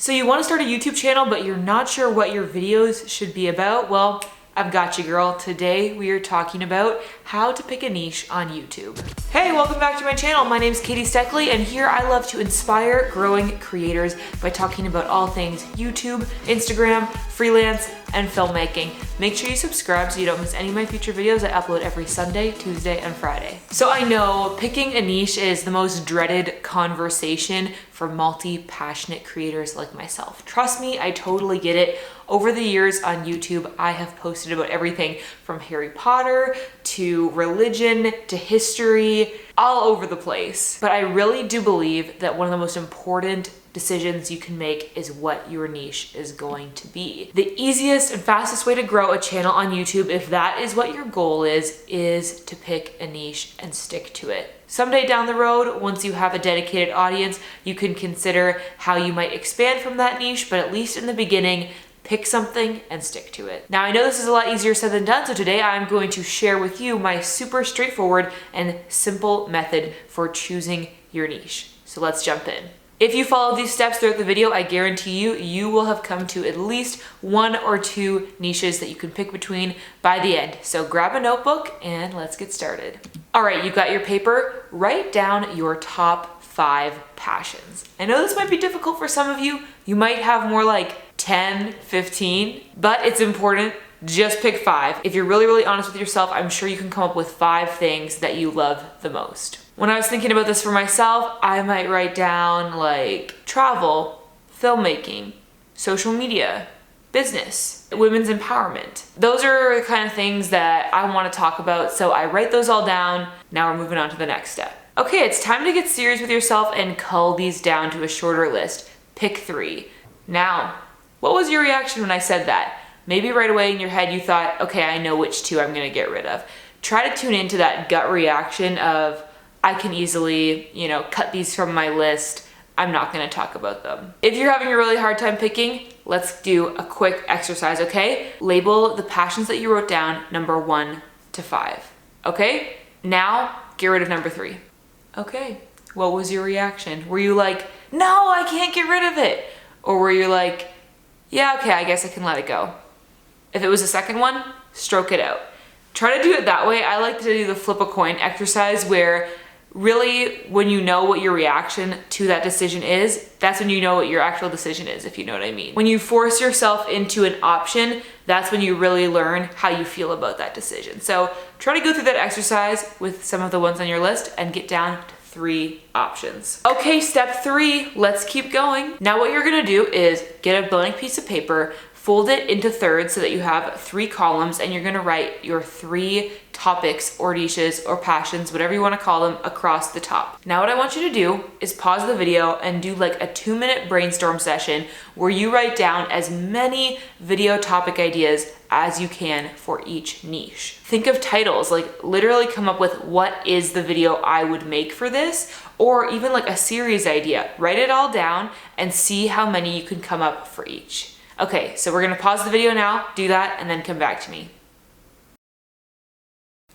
So you want to start a YouTube channel, but you're not sure what your videos should be about? Well, I've got you, girl. Today we are talking about how to pick a niche on YouTube. Hey, welcome back to my channel. My name is Steckly, and here I love to inspire growing creators by talking about all things YouTube, Instagram, freelance, and filmmaking. Make sure you subscribe so you don't miss any of my future videos. I upload every Sunday, Tuesday, and Friday. So I know picking a niche is the most dreaded conversation for multi-passionate creators like myself. Trust me, I totally get it. Over the years on YouTube, I have posted about everything from Harry Potter to religion to history, all over the place. But I really do believe that one of the most important decisions you can make is what your niche is going to be. The easiest and fastest way to grow a channel on YouTube, if that is what your goal is to pick a niche and stick to it. Someday down the road, once you have a dedicated audience, you can consider how you might expand from that niche, but at least in the beginning, pick something and stick to it. Now, I know this is a lot easier said than done, so today I'm going to share with you my super straightforward and simple method for choosing your niche. So let's jump in. If you follow these steps throughout the video, I guarantee you will have come to at least one or two niches that you can pick between by the end. So grab a notebook and let's get started. All right, you've got your paper. Write down your top 5 passions. I know this might be difficult for some of you. You might have more like 10, 15, but it's important. Just pick 5. If you're really honest with yourself, I'm sure you can come up with 5 things that you love the most. When I was thinking about this for myself, I might write down like travel, filmmaking, social media, business, women's empowerment. Those are the kind of things that I want to talk about, so I write those all down. Now we're moving on to the next step. Okay, it's time to get serious with yourself and cull these down to a shorter list. Pick 3. Now, what was your reaction when I said that? Maybe right away in your head you thought, okay, I know which 2 I'm gonna get rid of. Try to tune into that gut reaction of, I can easily, cut these from my list. I'm not gonna talk about them. If you're having a really hard time picking, let's do a quick exercise, okay? Label the passions that you wrote down, number 1 to 5, okay? Now, get rid of number 3. Okay, what was your reaction? Were you like, no, I can't get rid of it? Or were you like, yeah, okay, I guess I can let it go? If it was the second one, stroke it out. Try to do it that way. I like to do the flip a coin exercise where really when you know what your reaction to that decision is, that's when you know what your actual decision is, if you know what I mean. When you force yourself into an option, that's when you really learn how you feel about that decision. So try to go through that exercise with some of the ones on your list and get down to 3 options. Okay, step 3, let's keep going. Now what you're gonna do is get a blank piece of paper, fold it into thirds so that you have 3 columns, and you're gonna write your 3 topics or niches or passions, whatever you wanna call them, across the top. Now what I want you to do is pause the video and do like a 2-minute brainstorm session where you write down as many video topic ideas as you can for each niche. Think of titles, like literally come up with what is the video I would make for this, or even like a series idea. Write it all down and see how many you can come up for each. Okay, so we're gonna pause the video now, do that, and then come back to me.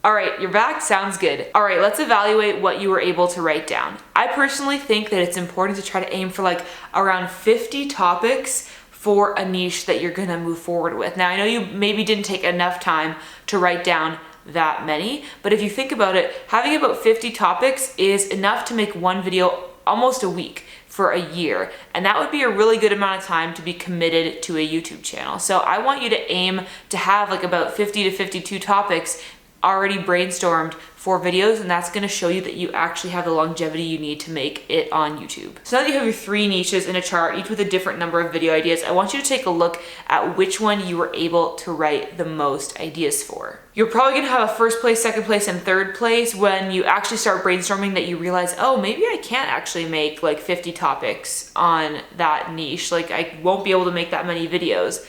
All right, you're back, sounds good. All right, let's evaluate what you were able to write down. I personally think that it's important to try to aim for like around 50 topics for a niche that you're gonna move forward with. Now, I know you maybe didn't take enough time to write down that many, but if you think about it, having about 50 topics is enough to make one video almost a week for a year. And that would be a really good amount of time to be committed to a YouTube channel. So I want you to aim to have like about 50 to 52 topics already brainstormed for videos, and that's gonna show you that you actually have the longevity you need to make it on YouTube. So now that you have your 3 niches in a chart, each with a different number of video ideas, I want you to take a look at which one you were able to write the most ideas for. You're probably gonna have a first place, second place, and third place when you actually start brainstorming that you realize, oh, maybe I can't actually make like 50 topics on that niche. Like I won't be able to make that many videos.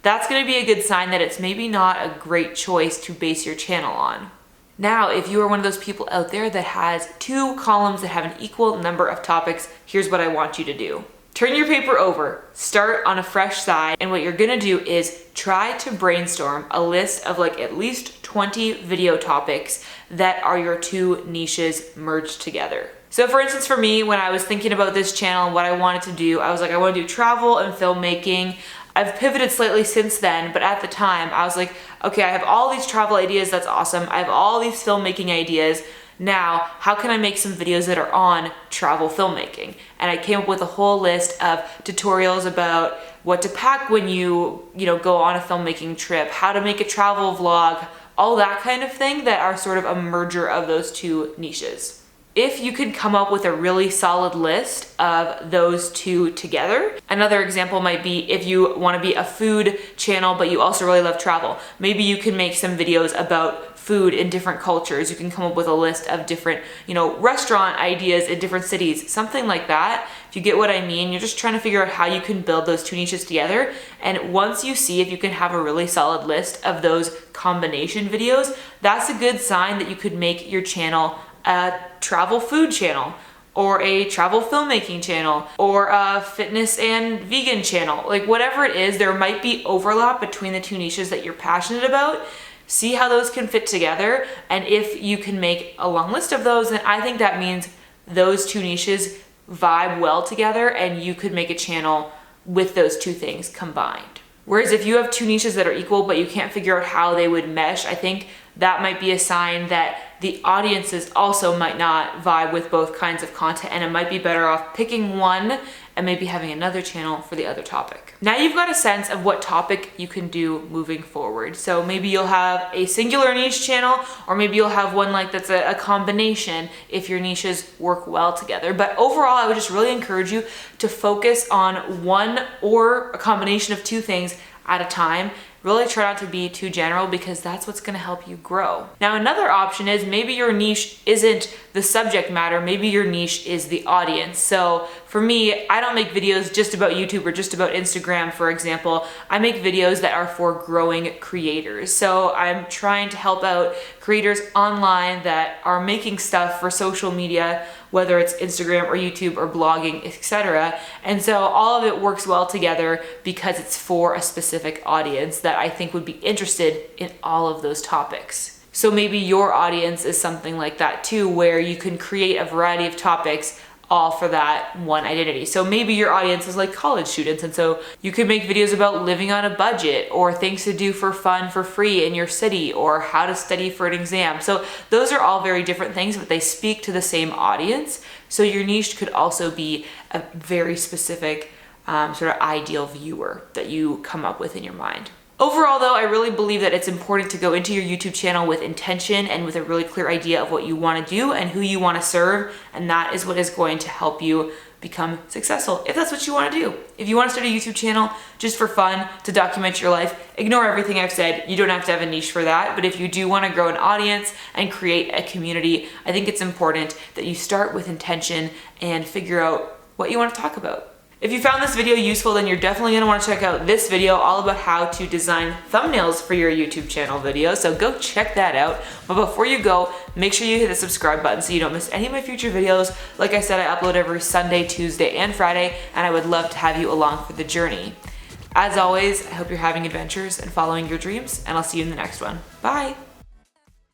That's gonna be a good sign that it's maybe not a great choice to base your channel on. Now, if you are one of those people out there that has 2 columns that have an equal number of topics, here's what I want you to do. Turn your paper over, start on a fresh side, and what you're gonna do is try to brainstorm a list of like at least 20 video topics that are your 2 niches merged together. So for instance, for me, when I was thinking about this channel and what I wanted to do, I was like, I want to do travel and filmmaking. I've pivoted slightly since then, but at the time I was like, okay, I have all these travel ideas, that's awesome. I have all these filmmaking ideas. Now, how can I make some videos that are on travel filmmaking? And I came up with a whole list of tutorials about what to pack when you go on a filmmaking trip, how to make a travel vlog, all that kind of thing that are sort of a merger of those two niches. If you could come up with a really solid list of those two together, another example might be if you want to be a food channel, but you also really love travel. Maybe you can make some videos about food in different cultures. You can come up with a list of different, restaurant ideas in different cities, something like that. If you get what I mean, you're just trying to figure out how you can build those two niches together. And once you see if you can have a really solid list of those combination videos, that's a good sign that you could make your channel a travel food channel, or a travel filmmaking channel, or a fitness and vegan channel. Like whatever it is, there might be overlap between the two niches that you're passionate about. See how those can fit together, and if you can make a long list of those, then I think that means those two niches vibe well together and you could make a channel with those two things combined. Whereas if you have two niches that are equal but you can't figure out how they would mesh, I think that might be a sign that the audiences also might not vibe with both kinds of content, and it might be better off picking one and maybe having another channel for the other topic. Now you've got a sense of what topic you can do moving forward. So maybe you'll have a singular niche channel, or maybe you'll have one that's a combination if your niches work well together. But overall, I would just really encourage you to focus on one or a combination of two things at a time. Really try not to be too general, because that's what's gonna help you grow. Now, another option is maybe your niche isn't the subject matter, maybe your niche is the audience. So for me, I don't make videos just about YouTube or just about Instagram, for example. I make videos that are for growing creators. So I'm trying to help out creators online that are making stuff for social media, whether it's Instagram or YouTube or blogging, etc. And so all of it works well together because it's for a specific audience that I think would be interested in all of those topics. So maybe your audience is something like that too, where you can create a variety of topics all for that one identity. So maybe your audience is like college students, and so you could make videos about living on a budget, or things to do for fun for free in your city, or how to study for an exam. So those are all very different things, but they speak to the same audience. So your niche could also be a very specific sort of ideal viewer that you come up with in your mind. Overall though, I really believe that it's important to go into your YouTube channel with intention and with a really clear idea of what you want to do and who you want to serve, and that is what is going to help you become successful, if that's what you want to do. If you want to start a YouTube channel just for fun, to document your life, ignore everything I've said. You don't have to have a niche for that, but if you do want to grow an audience and create a community, I think it's important that you start with intention and figure out what you want to talk about. If you found this video useful, then you're definitely going to want to check out this video all about how to design thumbnails for your YouTube channel video. So go check that out. But before you go, make sure you hit the subscribe button so you don't miss any of my future videos. Like I said, I upload every Sunday, Tuesday, and Friday, and I would love to have you along for the journey. As always, I hope you're having adventures and following your dreams, and I'll see you in the next one. Bye!